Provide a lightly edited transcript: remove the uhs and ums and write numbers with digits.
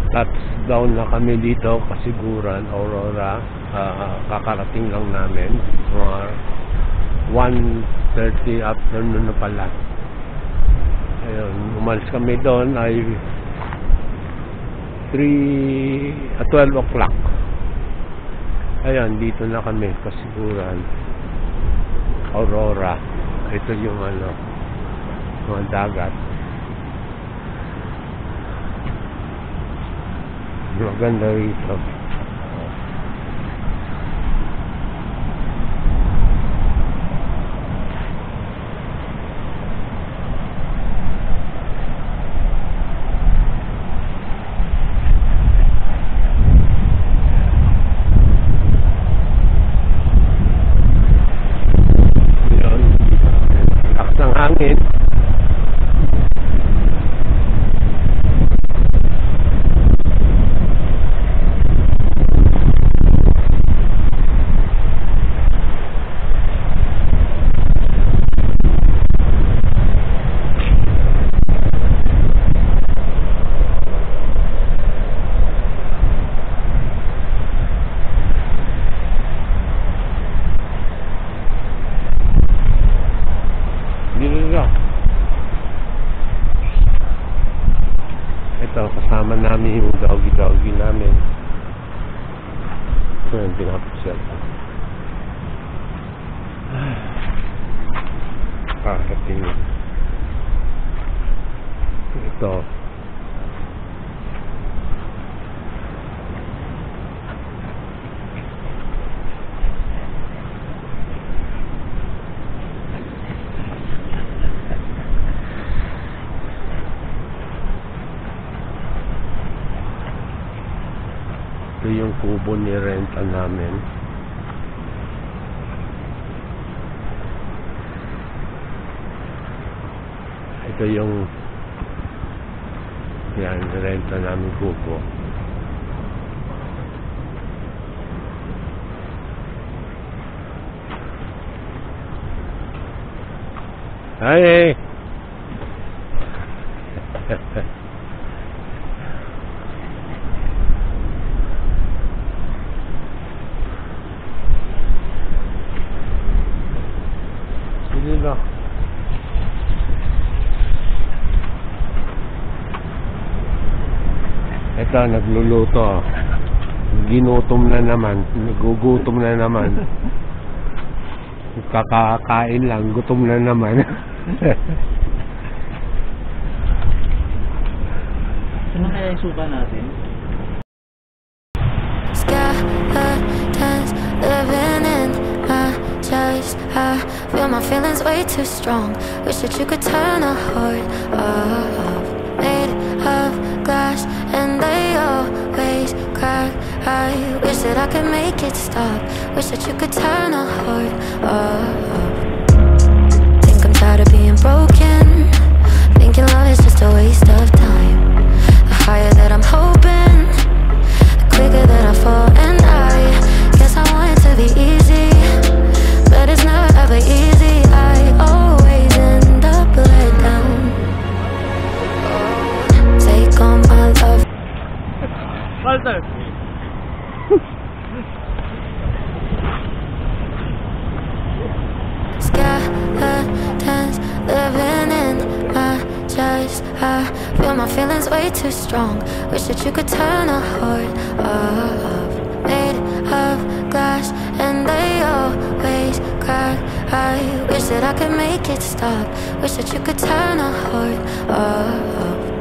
Touchdown na kami dito, Kasiguran, Aurora. Kakarating lang namin. Mga 1:30 afternoon na pala. Ayun, umalis kami doon ay 12 o'clock. Ayan, dito na kami, Kasiguran, Aurora. Ito yung mga dagat. Maganda rito. Ng hangin. Ito, kasama namin yung doggy namin. Ito yung pinapasel. Kakating. Ito. Ito yung kubo ni renta namin. Ito yung renta namin kubo. Hey! Sige. Ito, nagluluto. Ginutom na naman. Nagugutom na naman. Kakakain lang. Gutom na naman. Sino kaya yung suka natin? Skeletons living in my chest. I feel my feelings way too strong. Wish that you could turn a heart off. Made of glass and they always crack. I wish that I could make it stop. Wish that you could turn a heart off. Think I'm tired of being broken. Thinking love is just a waste of time. The higher that I'm hoping, the quicker that I fall. And I guess I want it to be easy, but it's never ever easy. I always end up let down. Take all my love. Walter! Skeletons living in my chest. I feel my feelings way too strong. Wish that you could turn a heart off. Made of glass and they always crack. I wish that I could make it stop. Wish that you could turn a heart off.